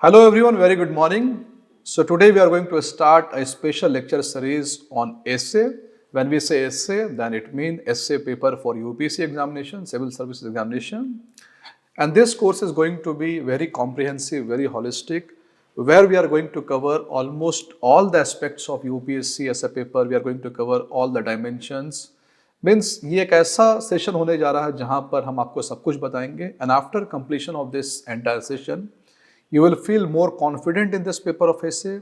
Hello everyone, very good morning. So today we are going to start a special lecture series on essay. When we say essay, then it means essay paper for UPSC examination, civil services examination. And this course is going to be very comprehensive, very holistic, where we are going to cover almost all the aspects of UPSC essay paper. We are going to cover all the dimensions. Means ये एक ऐसा session होने जा रहा है जहां पर हम आपको सब कुछ बताएंगे and after completion of this entire session you will feel more confident in this paper of essay.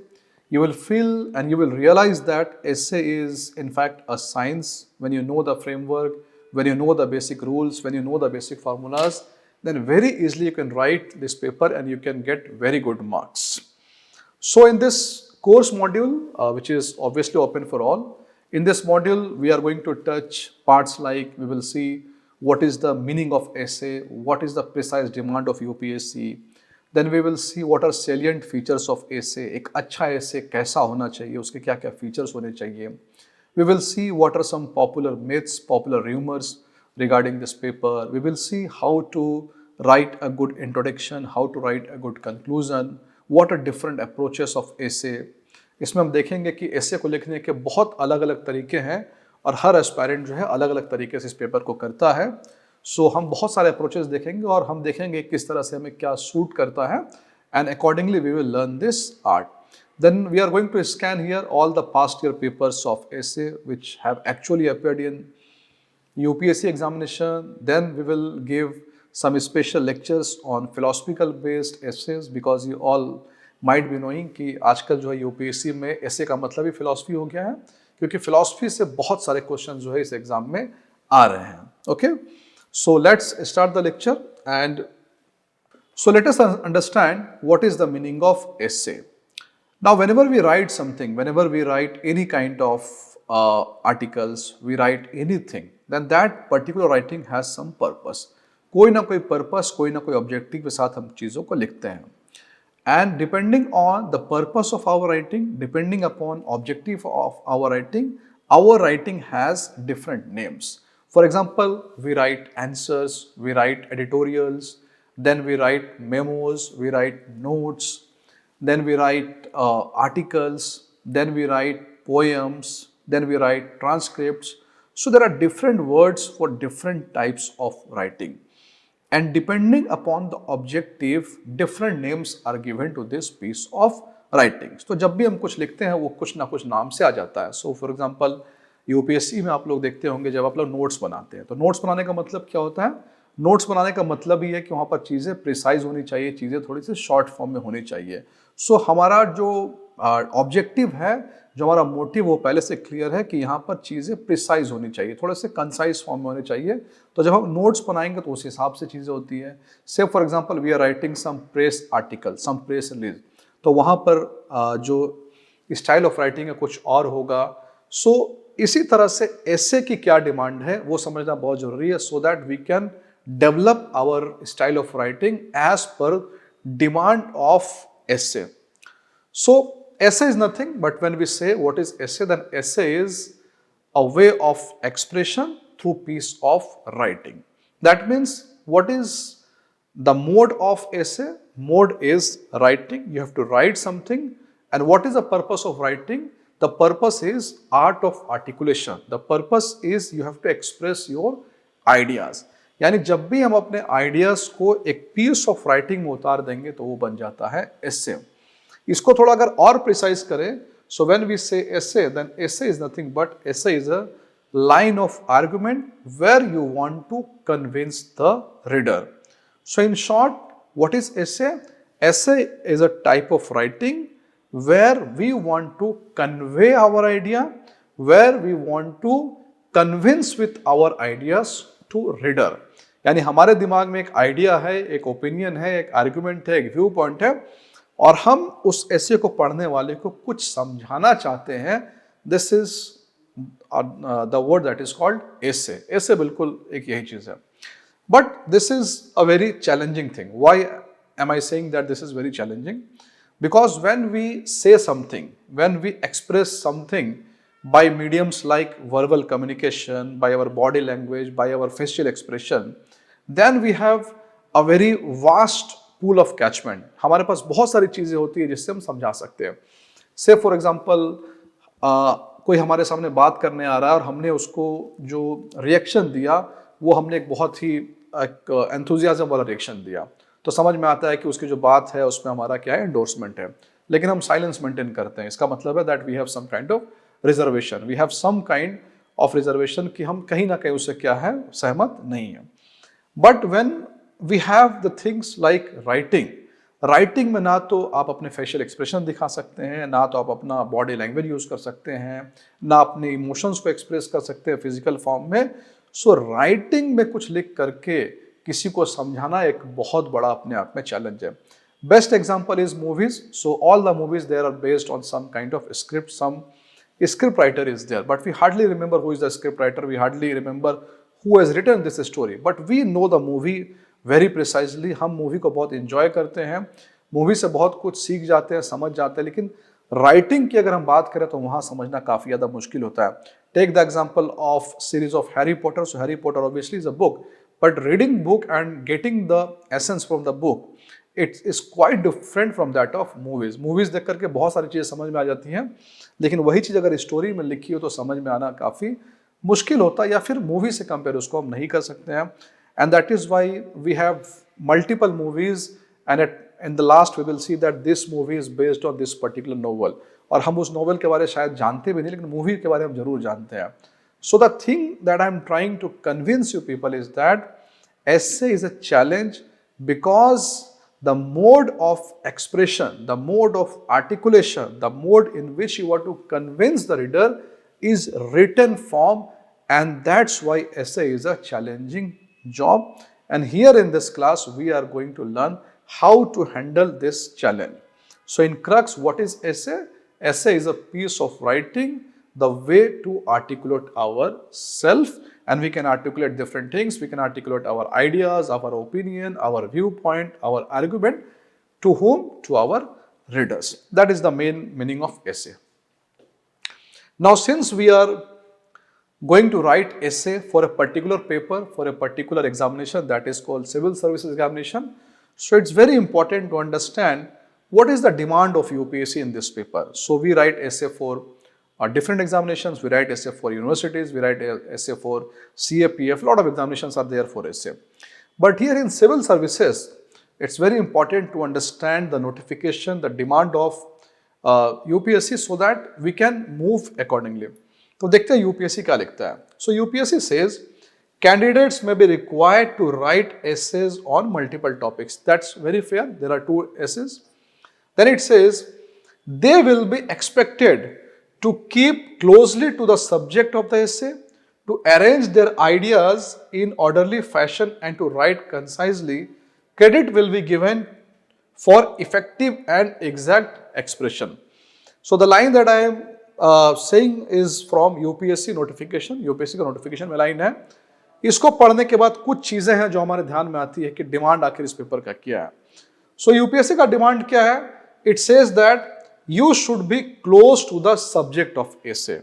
You will feel and you will realize that essay is in fact a science. When you know the framework, when you know the basic rules, when you know the basic formulas, then very easily you can write this paper and you can get very good marks. So in this course module, which is obviously open for all, in this module we are going to touch parts like we will see what is the meaning of essay, what is the precise demand of UPSC, then we will see what are salient features of essay. एक अच्छा essay कैसा होना चाहिए, उसके क्या क्या features होने चाहिए. We will see what are some popular myths, popular rumors regarding this paper. We will see how to write a good introduction, how to write a good conclusion, what are different approaches of essay. इसमें हम देखेंगे कि essay को लिखने के बहुत अलग अलग तरीके हैं और हर aspirant जो है अलग अलग तरीके से इस पेपर को करता है. सो हम बहुत सारे अप्रोचेस देखेंगे और हम देखेंगे किस तरह से हमें क्या सूट करता है and accordingly we will learn this art. Then we are going to scan here all the past year papers of essay which have actually appeared in UPSC examination. Then we will give some special lectures on philosophical based essays because you all might be knowing कि आजकल जो है UPSC में essay का मतलब ही philosophy हो गया है क्योंकि philosophy से बहुत सारे क्वेश्चन जो है इस एग्जाम में आ रहे हैं. Okay So let's start the lecture and so let us understand what is the meaning of essay. Now whenever we write something, whenever we write any kind of articles, we write anything, then that particular writing has some purpose. कोई ना कोई purpose, कोई ना कोई objective के साथ हम चीज़ों को लिखते हैं. And depending on the purpose of our writing, depending upon objective of our writing has different names. For example, we write answers, we write editorials, then we write memos, we write notes, then we write articles, then we write poems, then we write transcripts. So there are different words for different types of writing. And depending upon the objective, different names are given to this piece of writing. तो जब भी हम कुछ लिखते हैं वो कुछ ना कुछ नाम से आ जाता है. So for example, यूपीएससी में आप लोग देखते होंगे जब आप लोग नोट्स बनाते हैं तो नोट्स बनाने का मतलब क्या होता है. नोट्स बनाने का मतलब ही है कि वहाँ पर चीज़ें प्रिसाइज होनी चाहिए, चीज़ें थोड़ी सी शॉर्ट फॉर्म में होनी चाहिए. सो हमारा जो ऑब्जेक्टिव है, जो हमारा मोटिव वो पहले से क्लियर है कि यहाँ पर चीज़ें प्रिसाइज होनी चाहिए, थोड़े से कंसाइज फॉर्म में होनी चाहिए. तो जब हम नोट्स बनाएंगे तो उस हिसाब से चीज़ें होती है. Say for example we are writing some press article, some press release, तो वहाँ पर जो स्टाइल ऑफ राइटिंग है कुछ और होगा. सो इसी तरह से essay की क्या डिमांड है वो समझना बहुत जरूरी है so that we can develop our style of writing as per demand of essay. So essay is nothing but when we say what is essay, then essay is a way of expression through piece of writing. That means what is the mode of essay? Mode is writing. You have to write something. And what is the purpose of writing? The purpose is art of articulation. The purpose is you have to express your ideas. यानी जब भी हम अपने ideas को एक piece of writing में उतार देंगे तो वो बन जाता है essay. इसको थोड़ा अगर और precise करें, so when we say essay, then essay is nothing but essay is a line of argument where you want to convince the reader. So in short, what is essay? Essay is a type of writing where we want to convey our idea, where we want to convince with our ideas to reader. यानी हमारे दिमाग में एक idea है, एक opinion है, एक argument है, एक व्यू पॉइंट है और हम उस ऐसे को पढ़ने वाले को कुछ समझाना चाहते हैं. This is the word that is called essay. essay बिल्कुल एक यही चीज है. But this is a very challenging thing. Why am I saying that this is very challenging? Because when we say something, when we express something by mediums like verbal communication, by our body language, by our facial expression, then we have a very vast pool of catchment, हमारे पास बहुत सारी चीज़ें होती है जिससे हम समझा सकते हैं। से फॉर एग्जाम्पल कोई हमारे सामने बात करने आ रहा है और हमने उसको जो रिएक्शन दिया वो हमने एक बहुत ही एक एंथुजियाज्म वाला रिएक्शन दिया, तो समझ में आता है कि उसकी जो बात है उसमें हमारा क्या है, एंडोर्समेंट है। लेकिन हम साइलेंस मेंटेन करते हैं, इसका मतलब है that we have some kind of reservation, we have some kind of reservation कि हम कहीं ना कहीं उससे क्या है, सहमत नहीं है। But when we have the things like writing, writing में ना तो आप अपने फेशियल एक्सप्रेशन दिखा सकते हैं, ना तो आप अपना बॉडी लैंग्वेज यूज कर सकते हैं, ना अपने इमोशंस को एक्सप्रेस कर सकते हैं फिजिकल फॉर्म में। सो राइटिंग में कुछ लिख करके किसी को समझाना एक बहुत बड़ा अपने आप में चैलेंज है। Best example is movies. So all the movies there are based on some kind of script, some script writer is there, but we hardly remember who is the script writer, we hardly remember who has written this story, but we know the movie very precisely। हम movie को बहुत enjoy करते हैं, movie से बहुत कुछ सीख जाते हैं, समझ जाते हैं, लेकिन राइटिंग की अगर हम बात करें तो वहाँ समझना काफ़ी ज़्यादा मुश्किल होता है। Take the example of series of Harry Potter. So Harry Potter obviously is a book, but reading book and getting the essence from the book, it is quite different from that of movies. Movies देख करके बहुत सारी चीज़ें समझ में आ जाती हैं, लेकिन वही चीज़ अगर स्टोरी में लिखी हो तो समझ में आना काफ़ी मुश्किल होता है, या फिर मूवी से कंपेयर उसको हम नहीं कर सकते हैं। And that is why we have multiple movies, and in the last we will see that this movie is based on this particular novel, और हम उस नोवेल के बारे में शायद जानते भी नहीं, लेकिन मूवी के बारे में हम जरूर जानते हैं। So the thing that I am trying to convince you people is that essay is a challenge because the mode of expression, the mode of articulation, the mode in which you want to convince the reader is written form, and that's why essay is a challenging job. And here in this class we are going to learn how to handle this challenge. So in crux, what is essay? Essay is a piece of writing, the way to articulate ourself, and we can articulate different things. We can articulate our ideas, our opinion, our viewpoint, our argument. To whom? To our readers. That is the main meaning of essay. Now, since we are going to write essay for a particular paper, for a particular examination, that is called civil services examination, so it's very important to understand what is the demand of UPSC in this paper. So we write essay for different examinations, we write essay for universities, we write essay for CAPF, a lot of examinations are there for essay. But here in civil services, it's very important to understand the notification, the demand of UPSC, so that we can move accordingly. तो देखते हैं UPSC क्या लिखता है. So UPSC says candidates may be required to write essays on multiple topics. That's very fair. There are 2 essays. Then it says they will be expected to keep closely to the subject of the essay, to arrange their ideas in orderly fashion, and to write concisely. Credit will be given for effective and exact expression. So the line that I am saying is from UPSC notification. UPSC का notification में line है. इसको पढ़ने के बाद कुछ चीजें हैं जो हमारे ध्यान में आती है कि डिमांड आखिर इस पेपर का क्या है. So UPSC का डिमांड क्या है? It says that you should be close to the subject of essay.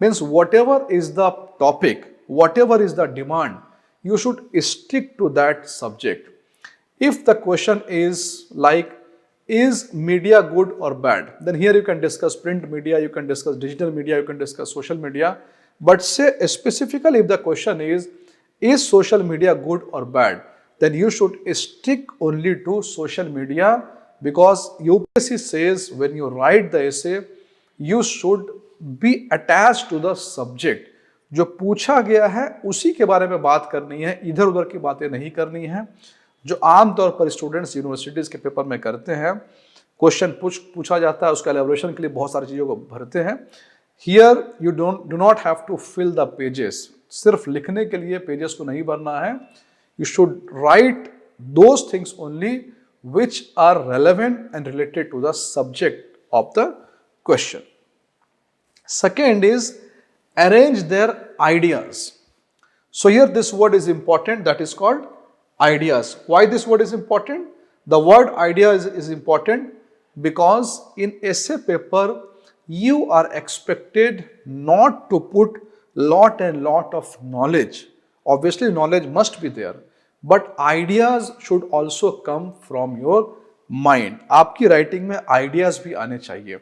Means whatever is the topic, whatever is the demand, you should stick to that subject. If the question is like, is media good or bad? Then here you can discuss print media, you can discuss digital media, you can discuss social media. But say specifically if the question is social media good or bad? Then you should stick only to social media, because UPSC says when you write the essay, you should be attached to the subject. जो पूछा गया है उसी के बारे में बात करनी है, इधर उधर की बातें नहीं करनी है, जो आमतौर पर स्टूडेंट्स यूनिवर्सिटीज़ के पेपर में करते हैं। क्वेश्चन पूछा जाता है, उसका एलेबोरेशन के लिए बहुत सारी चीज़ों को भरते हैं। Here you do not have to fill the pages, सिर्फ लिखने के लिए पेजेस को नहीं भरना है। You should write those things only which are relevant and related to the subject of the question. Second is arrange their ideas. So here this word is important, that is called ideas. Why this word is important? The word idea is important because in essay paper you are expected not to put lot and lot of knowledge. Obviously knowledge must be there, but ideas should also come from your mind. आपकी writing में ideas भी आने चाहिए।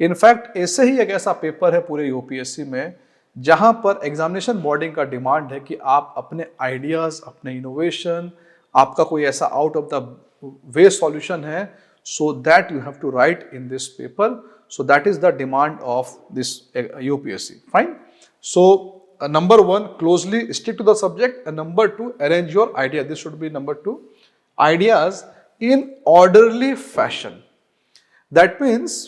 In fact ऐसे ही एक ऐसा paper है पूरे यूपीएससी में जहां पर एग्जामिनेशन बॉडी का डिमांड है कि आप अपने आइडियाज, अपने इनोवेशन, आपका कोई ऐसा out of the way solution है, so that you have to write in this paper. So that is the demand of this UPSC. Fine. So number one, closely stick to the subject, and number two, arrange your idea. This should be number two, ideas in orderly fashion. That means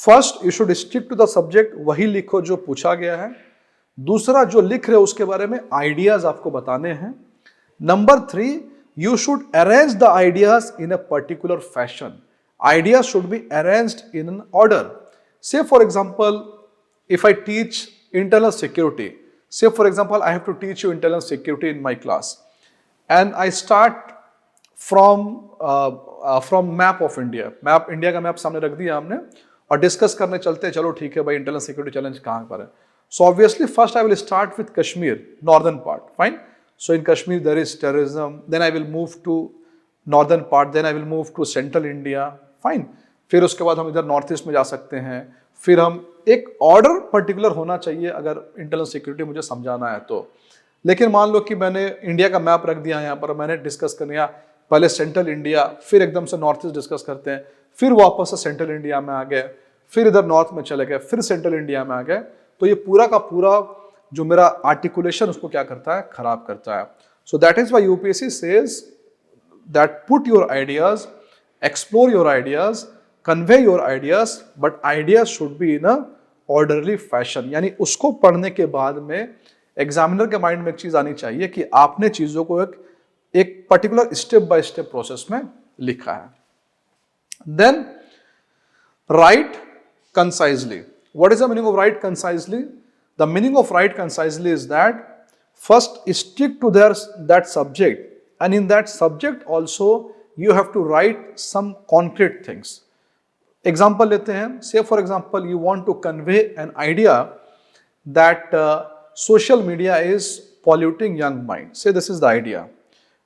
first you should stick to the subject, वही लिखो जो पूछा गया है. दूसरा जो लिख रहे हो उसके बारे में आइडियाज आपको बताने हैं. Number three, you should arrange the ideas in a particular fashion. Ideas should be arranged in an order. Say for example, if I teach internal security, say for example I have to teach you internal security in my class, and I start from map of India. Map India का map सामने रख दिया हमने और discuss करने चलते हैं. चलो ठीक है भाई, इंटरनल सिक्योरिटी चैलेंज कहाँ पर है. So obviously first I will start with Kashmir, northern part. Fine. So in Kashmir there is terrorism. Then I will move to northern part. Then I will move to central India. Fine. फिर उसके बाद हम इधर north east में जा सकते हैं. फिर हम एक ऑर्डर पर्टिकुलर होना चाहिए अगर इंटरनल सिक्योरिटी मुझे समझाना है तो. लेकिन मान लो कि मैंने इंडिया का मैप रख दिया यहाँ पर, मैंने डिस्कस कर लिया पहले सेंट्रल इंडिया, फिर एकदम से नॉर्थ ईस्ट डिस्कस करते हैं, फिर वापस से सेंट्रल इंडिया में आ गए, फिर इधर नॉर्थ में चले गए, फिर सेंट्रल इंडिया में आ गए, तो ये पूरा का पूरा जो मेरा आर्टिकुलेशन उसको क्या करता है, खराब करता है. So that is why UPSC says that put your ideas, explore your ideas, convey your ideas, but ideas should be in a orderly fashion. यानी उसको पढ़ने के बाद में एग्जामिनर के माइंड में एक चीज आनी चाहिए कि आपने चीजों को एक particular step by step process में लिखा है. Then write concisely. What is the meaning of write concisely? The meaning of write concisely is that first stick to that subject, and in that subject also you have to write some concrete things. Example लेते हैं. Say for example you want to convey an idea that social media is polluting young mind. Say this is the idea.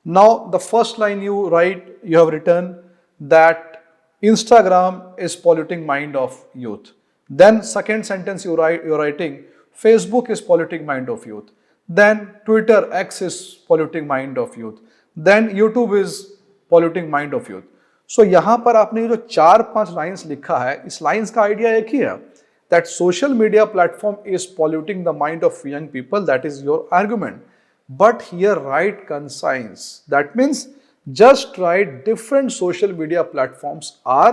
Now the first line you write, you have written that Instagram is polluting mind of youth. Then second sentence you're writing Facebook is polluting mind of youth. Then Twitter X is polluting mind of youth. Then YouTube is polluting mind of youth. So यहां पर आपने जो 4-5 lines लिखा है, इस lines का idea एक ही है, that social media platform is polluting the mind of young people. That is your argument. But here write conscience. That means just write different social media platforms are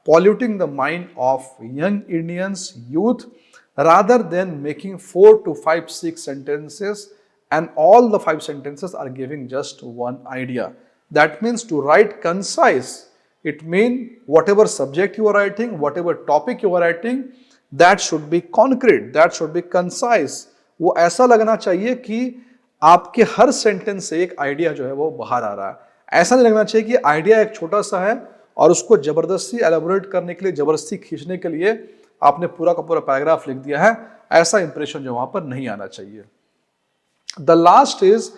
polluting the mind of young Indians, youth, rather than making 4 to 5, 6 sentences and all the 5 sentences are giving just one idea. That means to write concise, it means whatever subject you are writing, whatever topic you are writing, that should be concrete, that should be concise. वो ऐसा लगना चाहिए कि आपके हर sentence से एक idea जो है वो बाहर आ रहा है. ऐसा नहीं लगना चाहिए कि आइडिया एक छोटा सा है और उसको जबरदस्ती एलेबोरेट करने के लिए, जबरदस्ती खींचने के लिए आपने पूरा का पूरा पैराग्राफ लिख दिया है. ऐसा इंप्रेशन जो वहां पर नहीं आना चाहिए. The last is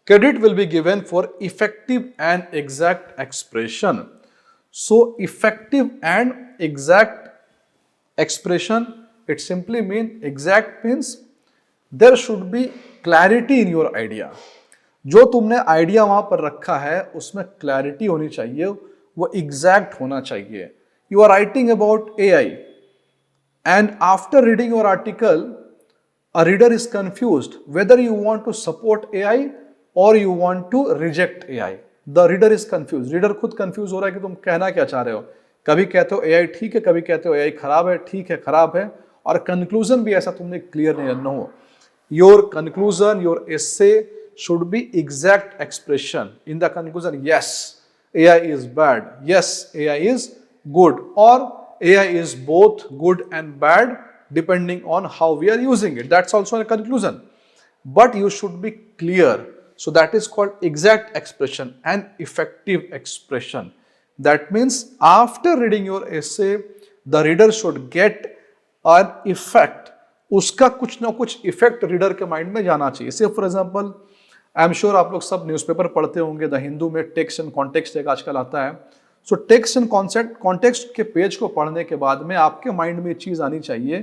credit will be given for effective and exact expression. So effective and exact expression, it simply means, exact means there should be clarity in your idea. जो तुमने आइडिया वहां पर रखा है उसमें क्लैरिटी होनी चाहिए, वो एग्जैक्ट होना चाहिए. You are writing about AI and after reading your article a reader is confused whether you want to support AI or you want to reject AI. The reader is confused. Reader खुद confused हो रहा है कि तुम कहना क्या चाह रहे हो. कभी कहते हो AI ठीक है, कभी कहते हो AI खराब है, ठीक है खराब है, और conclusion भी ऐसा तुमने क्लियर नहीं न हो. Your conclusion, your essay should be exact expression. In the conclusion, yes, AI is bad. Yes, AI is good. Or AI is both good and bad depending on how we are using it. That's also a conclusion. But you should be clear. So that is called exact expression and effective expression. That means after reading your essay, the reader should get an effect. उसका कुछ ना कुछ effect reader के mind में जाना चाहिए. से for example I am sure आप लोग सब न्यूज़पेपर पढ़ते होंगे, द हिंदू में टेक्स्ट एंड कॉन्टेक्स्ट एक आजकल आता है। सो टेक्स्ट एंड कॉन्सेप्ट कॉन्टेक्स्ट के पेज को पढ़ने के बाद में आपके माइंड में ये चीज़ आनी चाहिए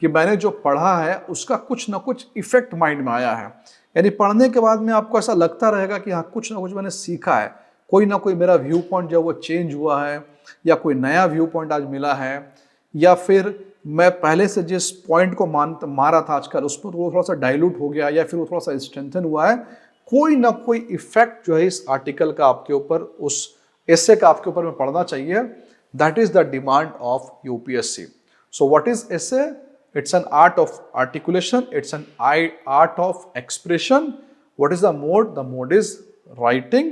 कि मैंने जो पढ़ा है उसका कुछ ना कुछ इफेक्ट माइंड में आया है। यानी पढ़ने के बाद में आपको ऐसा लगता रहेगा कि हाँ कुछ ना कुछ मैंने सीखा है, कोई ना कोई मेरा व्यू पॉइंट जो वो चेंज हुआ है, या कोई नया व्यू पॉइंट आज मिला है, या फिर मैं पहले से जिस पॉइंट को मारा था आजकल उस पर वो थोड़ा सा डाइल्यूट हो गया, या फिर वो थोड़ा सा स्ट्रेंथन हुआ है। कोई ना कोई इफेक्ट जो है इस आर्टिकल का आपके ऊपर, उस एसे का आपके ऊपर में पढ़ना चाहिए। That is the demand of UPSC. So what is essay? It's an art of articulation, it's an art of expression. What is the mode? The mode is writing.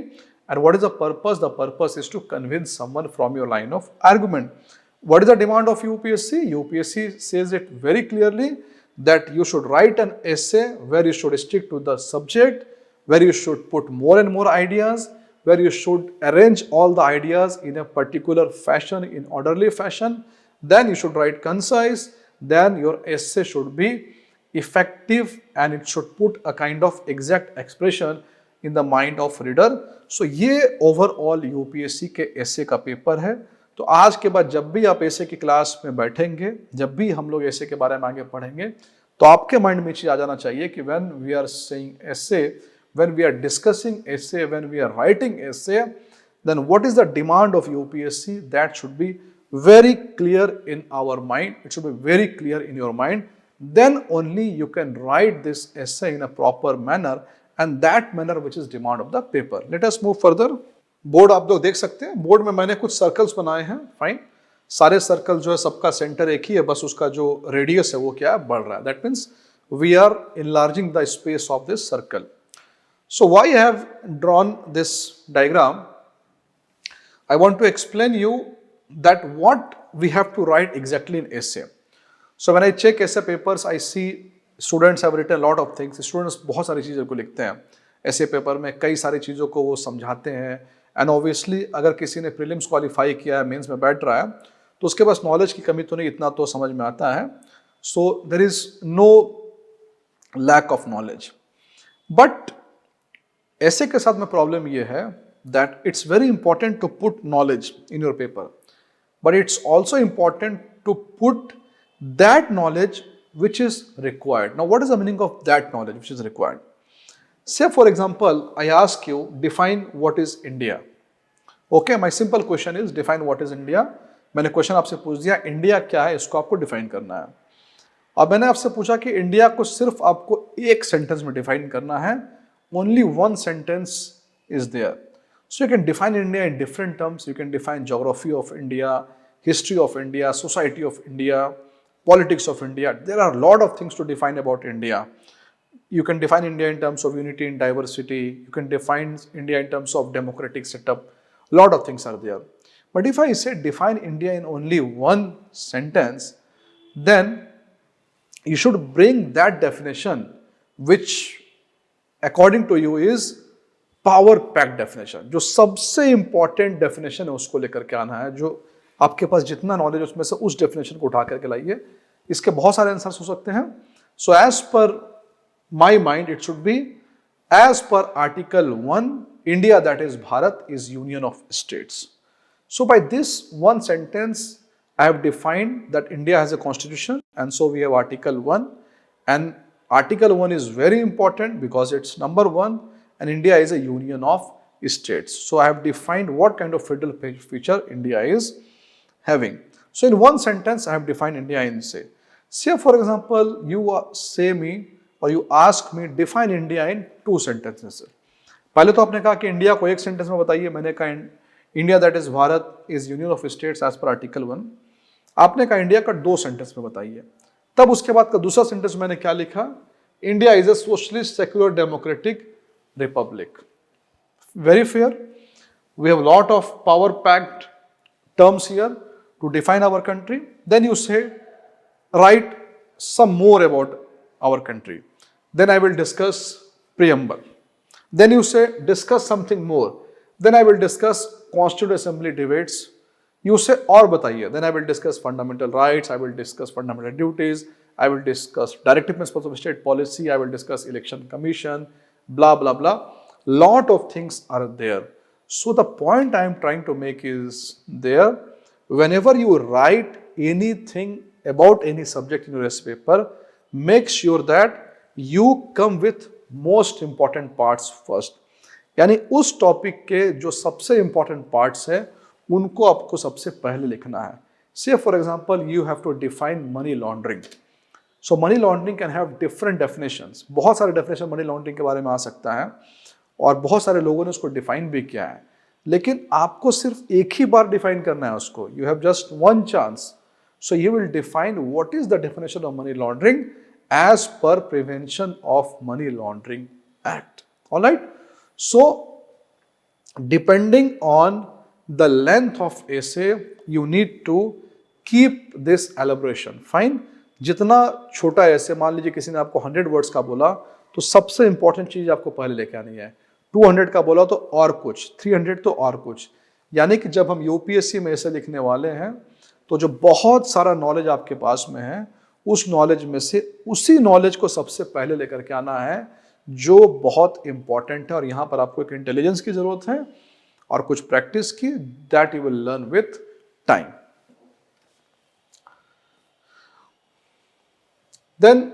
And what is the purpose? The purpose is to convince someone from your line of argument. What is the demand of UPSC? UPSC says it very clearly that you should write an essay where you should stick to the subject, where you should put more and more ideas, where you should arrange all the ideas in a particular fashion, in orderly fashion. Then you should write concise. Then your essay should be effective and it should put a kind of exact expression in the mind of reader. So ये overall UPSC के essay का paper है। तो आज के बाद जब भी आप essay की क्लास में बैठेंगे, जब भी हम लोग essay के बारे में आगे पढ़ेंगे, तो आपके माइंड में चीज आ जाना चाहिए कि when we are saying essay, when we are discussing essay, when we are writing essay, then what is the demand of UPSC? That should be very clear in our mind. It should be very clear in your mind. Then only you can write this essay in a proper manner, and that manner which is demand of the paper. Let us move further. Board आप लोग देख सकते हैं। Board में मैंने कुछ circles बनाए हैं। फाइन, सारे सर्कल जो है सबका सेंटर एक ही है, बस उसका जो रेडियस है वो क्या है, बढ़ रहा है। That means we are enlarging the space of this circle. So why I have drawn this diagram? I want to explain you that what we have to write exactly in essay. So when I check essay papers, I see students have written a lot of things. Students बहुत सारी चीज़ों को लिखते हैं essay paper में, कई सारी चीज़ों को वो समझाते हैं। एंड ऑब्वियसली अगर किसी ने प्रीलिम्स क्वालिफाई किया है, मेंस में बैठ रहा है, तो उसके पास नॉलेज की कमी तो नहीं, इतना तो समझ में आता है। So there is no lack of knowledge. But essay के साथ में प्रॉब्लम ये है that it's very important to put knowledge in your paper. But it's also important to put that knowledge which is required. Now, what is the meaning of that knowledge which is required? Say, for example, I ask you, define what is India. Okay, my simple question is, define what is India. मैंने question आपसे पूछ दिया, India क्या है, इसको आपको define करना है। अब मैंने आपसे पूछा कि इंडिया को सिर्फ आपको एक सेंटेंस में डिफाइन करना है। Only one sentence is there. So you can define India in different terms. You can define geography of India, history of India, society of India, politics of India. There are a lot of things to define about India. You can define India in terms of unity and diversity. You can define India in terms of democratic setup. A lot of things are there. But if I say define India in only one sentence, then you should bring that definition which according to you is power pack definition. जो सबसे important definition है उसको लेकर के आना है, जो आपके पास जितना नॉलेज उसमें से उस डेफिनेशन को उठा करके लाइए। इसके बहुत सारे आंसर्स हो सकते हैं। So as per my mind it should be as per article 1, India that is Bharat is union of states. So by this one sentence I have defined that India has a constitution, and so we have article 1, and article 1 is very important because it's number 1. And India is a union of states. So I have defined what kind of federal feature India is having. So in one sentence, I have defined India in say for example, you say me or you ask me define India in 2 sentences. पहले तो आपने कहा कि India को एक sentence में बताइए, मैंने कहा India that is Bharat is union of states as per article 1। आपने कहा इंडिया का 2 सेंटेंस में बताइए। तब उसके बाद का दूसरा सेंटेंस मैंने क्या लिखा, India is a socialist secular democratic republic. Very fair. We have a lot of power packed terms here to define our country. Then you say, write some more about our country. Then I will discuss preamble. Then you say, discuss something more. Then I will discuss Constituent Assembly debates. You say, और बताइए. Then I will discuss fundamental rights. I will discuss fundamental duties. I will discuss directive principles of state policy. I will discuss election commission. blah blah blah. Lot of things are there. So the point I am trying to make is there, whenever you write anything about any subject in your essay paper, make sure that you come with most important parts first. यानी उस topic के जो सबसे important parts है उनको आपको सबसे पहले लिखना है. Say for example you have to define money laundering. So money laundering can have different definitions. बहुत सारे डेफिनेशन मनी लॉन्ड्रिंग के बारे में आ सकता है और बहुत सारे लोगों ने उसको डिफाइन भी किया है, लेकिन आपको सिर्फ एक ही बार डिफाइन करना है उसको. You have just one chance. So you will define what is the definition of money laundering as per Prevention of Money Laundering Act. All right. So, depending on the length of essay, you need to keep this elaboration. Fine. जितना छोटा essay, मान लीजिए किसी ने आपको 100 words का बोला, तो सबसे important चीज आपको पहले लेके आनी है. 200 का बोला तो और कुछ, 300 तो और कुछ. यानी कि जब हम यूपीएससी में essay लिखने वाले हैं, तो जो बहुत सारा नॉलेज आपके पास में है, उस नॉलेज में से उसी नॉलेज को सबसे पहले लेकर के आना है जो बहुत इंपॉर्टेंट है. और यहां पर आपको एक इंटेलिजेंस की जरूरत है और कुछ प्रैक्टिस की, that you will learn with time. Then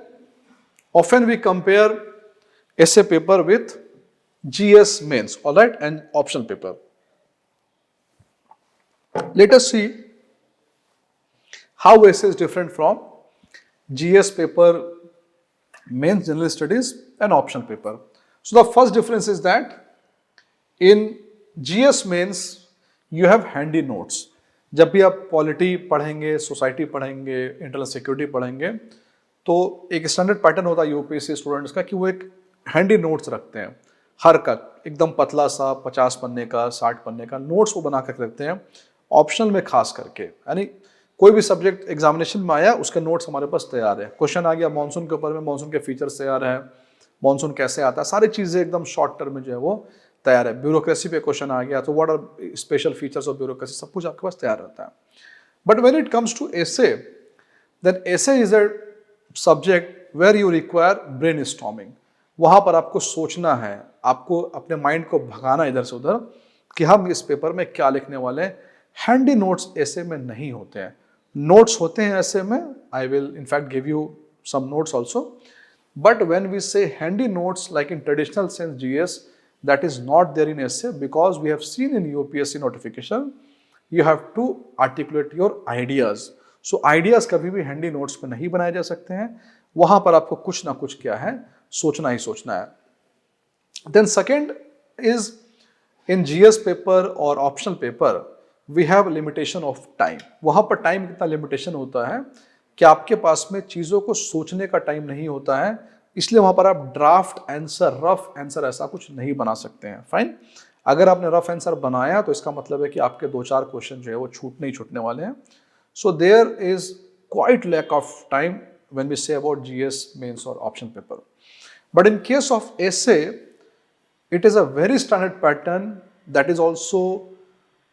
often we compare essay paper with GS mains, all right, and optional paper. Let us see how essay is different from GS paper, mains general studies and optional paper. So the first difference is that in GS mains you have handy notes. जब भी आप polity पढ़ेंगे, society पढ़ेंगे, internal security पढ़ेंगे, तो एक standard pattern होता है यूपीएससी स्टूडेंट्स का कि वो एक हैंडी नोट्स रखते हैं. हर का एकदम पतला सा 50 पन्ने का 60 पन्ने का नोट्स वो बना कर रखते हैं. ऑप्शनल में खास करके, यानी कोई भी सब्जेक्ट एग्जामिनेशन में आया उसके नोट्स हमारे पास तैयार है. क्वेश्चन आ गया मानसून के ऊपर में, मानसून के फीचर्स तैयार है, मानसून कैसे आता है, सारी चीजें एकदम शॉर्ट टर्म में जो है वो तैयार है. ब्यूरोक्रेसी पे क्वेश्चन आ गया तो what are special features of bureaucracy, सब कुछ आपके पास तैयार रहता है. But when it comes to essay, then essay is a subject where you require brainstorming. वहां पर आपको सोचना है, आपको अपने माइंड को भगाना इधर से उधर कि हम इस पेपर में क्या लिखने वाले हैं. हैंडी नोट्स एसे में नहीं होते हैं. नोट्स होते हैं ऐसे में, I will in fact give you some notes also, but when we say handy notes like in traditional sense GS, that is not there in essay, because we have seen in UPSC notification you have to articulate your ideas. So ideas कभी भी handy notes में नहीं बनाए जा सकते हैं. वहां पर आपको कुछ ना कुछ क्या है, सोचना ही सोचना है. Then second is in GS paper और optional paper we have limitation of time. वहां पर टाइम कितना लिमिटेशन होता है कि आपके पास में चीजों को सोचने का टाइम नहीं होता है, इसलिए वहां पर आप ड्राफ्ट आंसर, रफ आंसर ऐसा कुछ नहीं बना सकते हैं. फाइन. अगर आपने रफ आंसर बनाया तो इसका मतलब है कि आपके 2-4 क्वेश्चन जो है वो नहीं छूटने वाले हैं. So there is quite lack of time when we say about GS mains और option paper. But in case of essay, it is a very standard pattern, that is also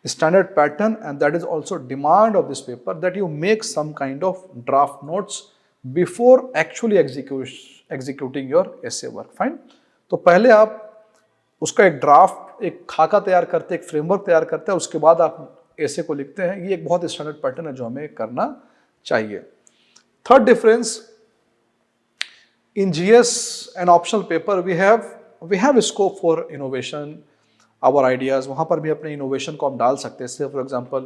standard pattern, and that is also demand of this paper, that you make some kind of draft notes before actually executing your essay work. Fine. तो पहले आप उसका एक draft, एक खाका तैयार करते हैं, एक फ्रेमवर्क तैयार करते हैं, उसके बाद आप एसे को लिखते हैं. ये एक बहुत स्टैंडर्ड पैटर्न है जो हमें करना चाहिए. Third difference, in GS and optional paper we have scope for innovation, our ideas. वहाँ पर भी अपने इनोवेशन को आप डाल सकते हैं. फॉर एग्जाम्पल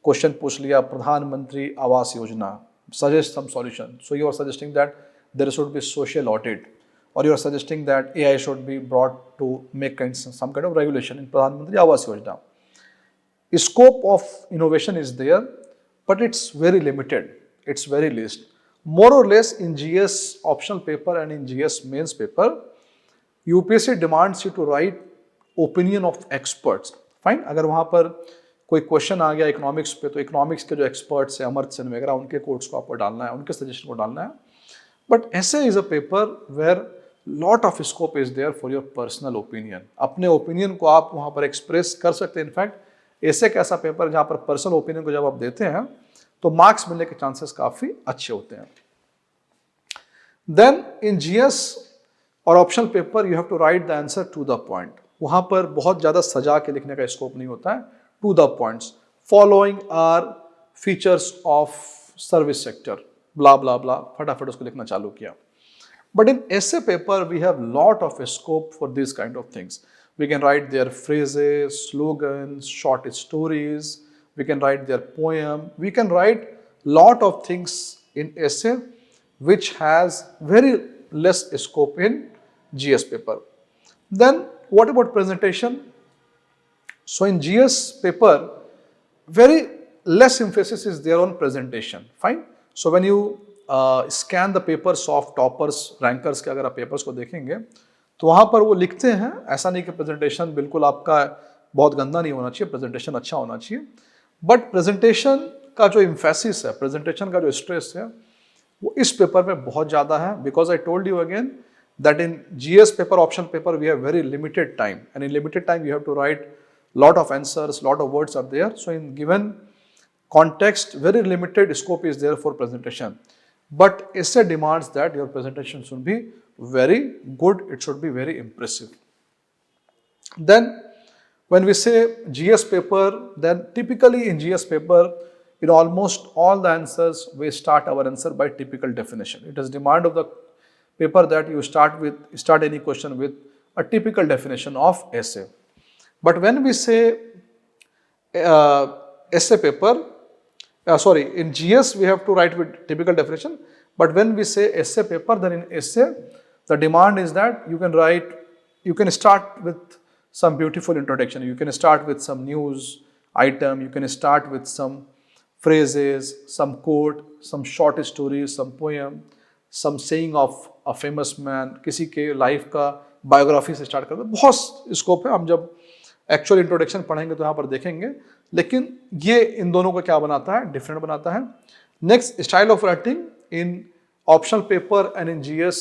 क्वेश्चन पूछ लिया, Pradhan Mantri Awas Yojana, suggest some solution. So you are suggesting that there should be social audit, और you are suggesting that AI should be brought to make some kind of regulation in Pradhan Mantri Awas Yojana. Scope of innovation is there, but it's very limited, it's very least. More or less in GS optional paper and in GS mains paper, UPSC demands you to write opinion of experts. Fine. अगर वहाँ पर कोई question आ गया economics पे, तो economics के जो एक्सपर्ट्स हैं, अमर्त्य सेन वगैरह, उनके कोट्स को आपको डालना है, उनके सजेशन को डालना है. But essay is a paper where lot of scope is there for your personal opinion. अपने ओपिनियन को आप वहाँ पर एक्सप्रेस कर सकते हैं. इनफैक्ट ऐसे एक ऐसा पेपर जहाँ पर पर्सनल ओपिनियन को जब आप देते हैं तो मार्क्स मिलने के चांसेस काफी अच्छे होते हैं. देन इन जीएस और optional paper you have to write the answer to the point. वहां पर बहुत ज्यादा सजा के लिखने का स्कोप नहीं होता है, to the points, following are features of service sector, blah blah blah, फटाफट उसको लिखना चालू किया। But in essay paper, we have lot of scope for these kind of things. We can write their phrases, slogans, short stories. We can write their poem. We can write lot of things in essay, which has very less scope in GS paper. Then what about presentation? So in GS paper, very less emphasis is there on presentation. Fine. So when you scan the papers of toppers rankers के, अगर आप papers को देखेंगे तो वहाँ पर वो लिखते हैं, ऐसा नहीं कि प्रेजेंटेशन बिल्कुल आपका बहुत गंदा नहीं होना चाहिए, प्रेजेंटेशन अच्छा होना चाहिए, बट प्रेजेंटेशन का जो इम्फेसिस है, प्रेजेंटेशन का जो स्ट्रेस है, वो इस पेपर में बहुत ज़्यादा है, because I told you again that in GS paper, option paper, we have very limited time, and in limited time you have to write lot of answers, lot of words are there. So in given context, very limited scope is there for presentation. But essay demands that your presentation should be very good, it should be very impressive. Then when we say GS paper, then typically in GS paper, in almost all the answers, we start our answer by typical definition. It is demand of the paper that you start any question with a typical definition of essay. But when we say essay paper, in GS we have to write with typical definition, but when we say essay paper, then in essay the demand is that you can start with some beautiful introduction, you can start with some news item, you can start with some phrases, some quote, some short stories, some poem, some saying of a famous man, किसी के life का biography से start करते, बहुत scope है, हम जब actual introduction पढ़ेंगे तो यहाँ पर देखेंगे, लेकिन ये इन दोनों को क्या बनाता है, डिफरेंट बनाता है. Next, style of writing in optional paper and in GS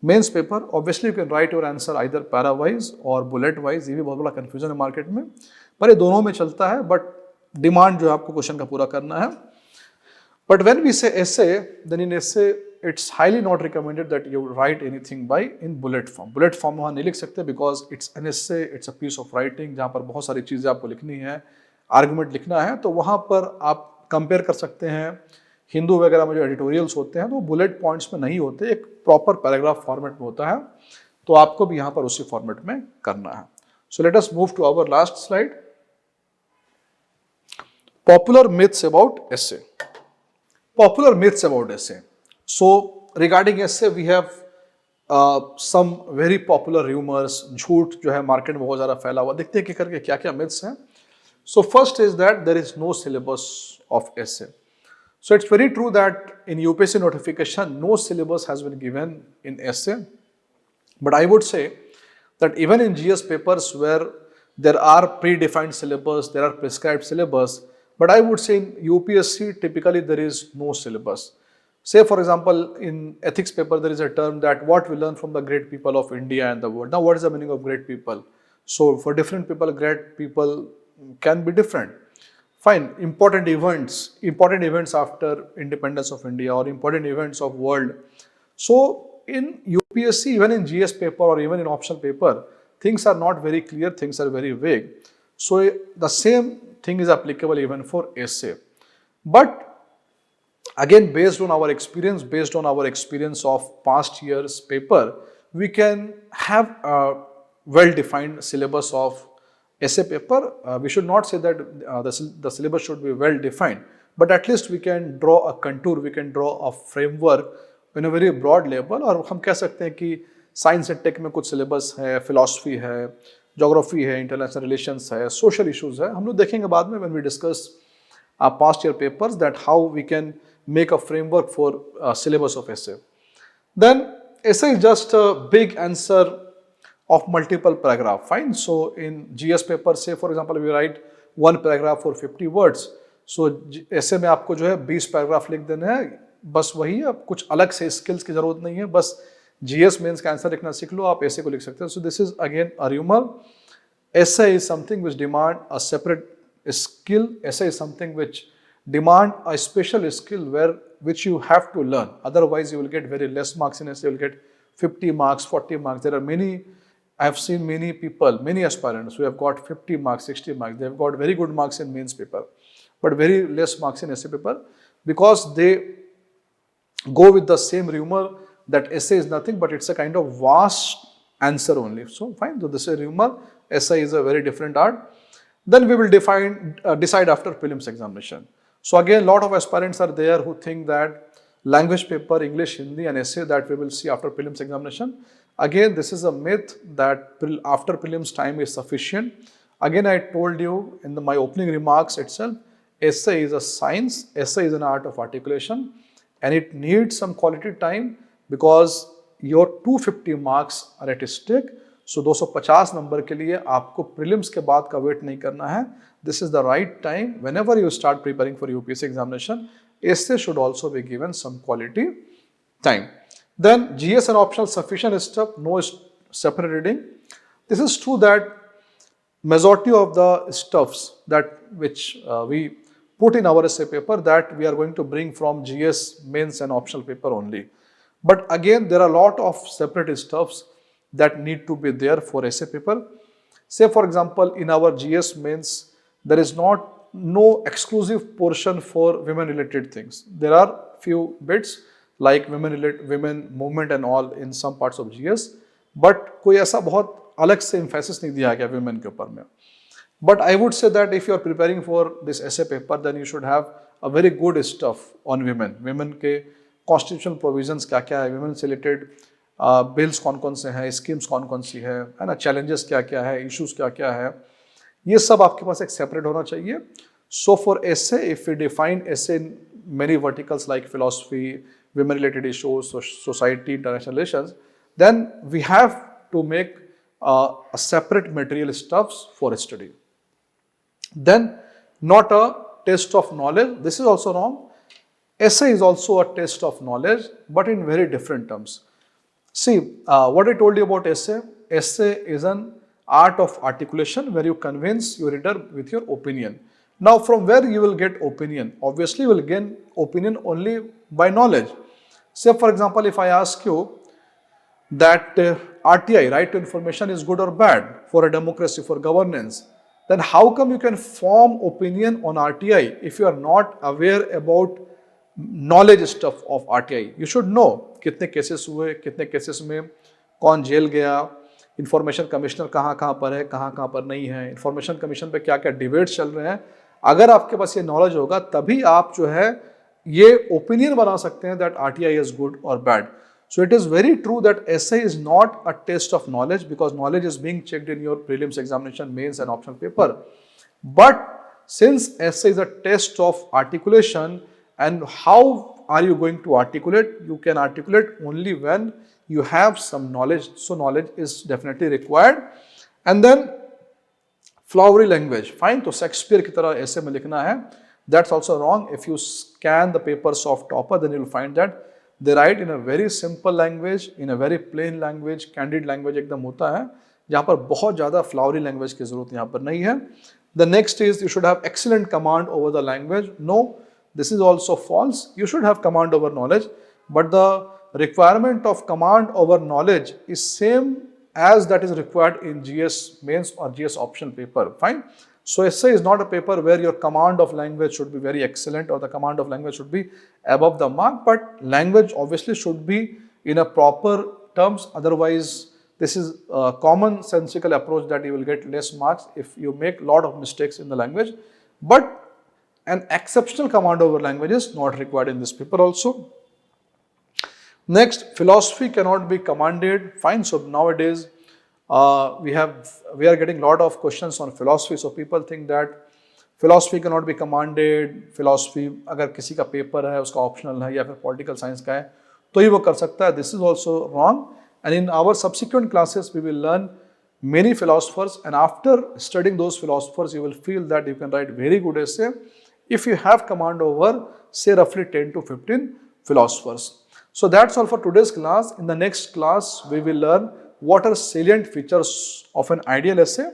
mains paper. Obviously you can write your answer either para wise और बुलेट वाइज. ये भी बहुत बड़ा कंफ्यूजन है मार्केट में, पर ये दोनों में चलता है, बट डिमांड जो है आपको क्वेश्चन का पूरा करना है. But when we say essay, then in essay it's highly not recommended that you write anything by in bullet form. Bullet form वहाँ नहीं लिख सकते, because it's an essay, it's a piece of writing जहाँ पर बहुत सारी चीज़ें आपको लिखनी है, आर्गूमेंट लिखना है. तो वहाँ पर आप कंपेयर कर सकते हैं हिंदू वगैरह में जो एडिटोरियल्स होते हैं, तो बुलेट पॉइंट्स में नहीं होते, एक प्रॉपर पैराग्राफ फॉर्मेट में होता है. तो आपको भी यहाँ पर उसी फॉर्मेट में करना है. So let us move to our last slide. Popular myths about essay. Popular myths about essay. So regarding essay, we have some very popular rumors. झूठ जो है मार्केट में बहुत ज़्यादा फैला हुआ. देखते हैं कि करके क्या क्या myths हैं. So first is that there is no syllabus of essay. So it's very true that in UPSC notification, no syllabus has been given in essay. But I would say that even in GS papers where there are predefined syllabus, there are prescribed syllabus, but I would say in UPSC typically there is no syllabus. Say for example in ethics paper there is a term that what we learn from the great people of India and the world. Now what is the meaning of great people? So for different people, great people can be different. Fine, important events after independence of India or important events of world. So in UPSC, even in GS paper or even in optional paper, things are not very clear, things are very vague. So the same thing is applicable even for essay. But again, based on our experience of past years paper, we can have a well-defined syllabus of essay paper. We should not say that the syllabus should be well-defined, but at least we can draw a contour, we can draw a framework in a very broad level. और हम कह सकते हैं कि science and take में कुछ syllabus है, philosophy है, जोग्राफी है, इंटरनेशनल रिलेशंस है, सोशल इश्यूज है. हम लोग देखेंगे बाद में when we discuss past year papers that how we can make a framework for syllabus of essay. Then essay is just a big answer of multiple paragraph. Fine. So in GS paper, say for example we write one paragraph for 50 words. So essay में आपको जो है 20 paragraph लिख देने हैं, बस वही है, कुछ अलग से स्किल्स की जरूरत नहीं है, बस GS मेंस का आंसर लिखना सीख लो, आप essay को लिख सकते हैं. So this is again a rumor. Essay is something which demand a separate skill. Essay is something which demand a special skill which you have to learn. Otherwise you will get very less marks in essay, you will get 50 marks, 40 marks. There are many, I have seen many people, many aspirants who have got 50 marks, 60 marks. They have got very good marks in mains paper, but very less marks in essay paper because they go with the same rumor that essay is nothing, but it's a kind of vast answer only. So fine, so this is a rumor, essay is a very different art. Then we will decide after prelims examination. So again, lot of aspirants are there who think that language paper, English, Hindi and essay that we will see after prelims examination. Again, this is a myth that after prelims time is sufficient. Again, I told you in my opening remarks itself, essay is a science, essay is an art of articulation and it needs some quality time because your 250 marks are at stake. So 250 number के लिए आपको prelims के बाद का wait नहीं करना है. This is the right time whenever you start preparing for UPSC examination. Essay should also be given some quality time. Then GS and optional sufficient stuff, no separate reading. This is true that majority of the stuffs that which we put in our essay paper that we are going to bring from GS mains and optional paper only. But again, there are a lot of separate stuffs that need to be there for essay paper. Say for example, in our GS mains, there is no exclusive portion for women related things. There are few bits like women movement and all in some parts of GS, but कोई ऐसा बहुत अलग से emphasis नहीं दिया गया women के ऊपर में. But I would say that if you are preparing for this essay paper, then you should have a very good stuff on women. Women के constitutional provisions क्या-क्या है, women से related बिल्स कौन-कौन से हैं, स्कीम्स कौन-कौन सी है ना, challenges क्या-क्या है, issues क्या-क्या है, ये सब आपके पास एक separate होना चाहिए. So for essay, if we define essay in many verticals like philosophy, women related issues, society, international relations, then we have to make a separate material stuffs for study. Then not a test of knowledge. This is also wrong. Essay is also a test of knowledge, but in very different terms. See, what I told you about essay. Essay is an art of articulation where you convince your reader with your opinion. Now, from where you will get opinion? Obviously, you will gain opinion only by knowledge. Say, for example, if I ask you that RTI, right to information, is good or bad for a democracy, for governance, then how come you can form opinion on RTI if you are not aware about knowledge stuff of RTI? You should know कितने cases हुए, कितने cases में कौन jail गया, information commissioner कहाँ पर है, कहाँ पर नहीं है, इंफॉर्मेशन कमीशन पे क्या क्या डिबेट्स चल रहे हैं. अगर आपके पास ये नॉलेज होगा तभी आप जो है ये ओपिनियन बना सकते हैं that RTI is good or bad. So it is very true that essay is not a test of knowledge because knowledge is being checked in your prelims examination, mains and optional paper. But since essay is a test of articulation, and how are you going to articulate? You can articulate only when you have some knowledge. So knowledge is definitely required. And then flowery language. Fine, तो Shakespeare की तरह essay में लिखना है. That's also wrong. If you scan the papers of topper, then you will find that they write in a very simple language, in a very plain language, candid language एकदम होता है, जहाँ पर बहुत ज़्यादा flowery language की ज़रूरत यहाँ पर नहीं है. The next is you should have excellent command over the language. No, this is also false. You should have command over knowledge, but the requirement of command over knowledge is same as that is required in GS mains or GS option paper. Fine. So essay is not a paper where your command of language should be very excellent or the command of language should be above the mark, but language obviously should be in a proper terms. Otherwise, this is a common sensical approach that you will get less marks if you make a lot of mistakes in the language. But an exceptional command over language is not required in this paper also. Next, philosophy cannot be commanded. Fine. So nowadays we are getting a lot of questions on philosophy. So people think that philosophy cannot be commanded. Philosophy, अगर किसी का paper है उसका optional है या फिर political science का है तो ही वो कर सकता है. This is also wrong. And in our subsequent classes, we will learn many philosophers, and after studying those philosophers, you will feel that you can write very good essay if you have command over, say, roughly 10 to 15 philosophers. So that's all for today's class. In the next class, we will learn what are salient features of an ideal essay.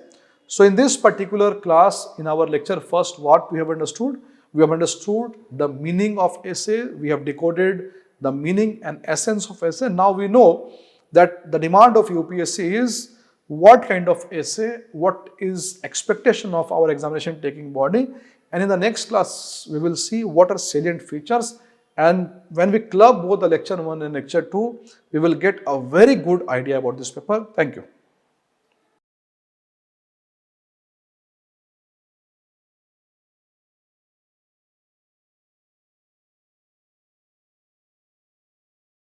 So in this particular class, in our lecture first, what we have understood? We have understood the meaning of essay. We have decoded the meaning and essence of essay. Now we know that the demand of UPSC is what kind of essay, what is expectation of our examination taking body, and in the next class we will see what are salient features, and when we club both the lecture 1 and lecture 2, we will get a very good idea about this paper. Thank you.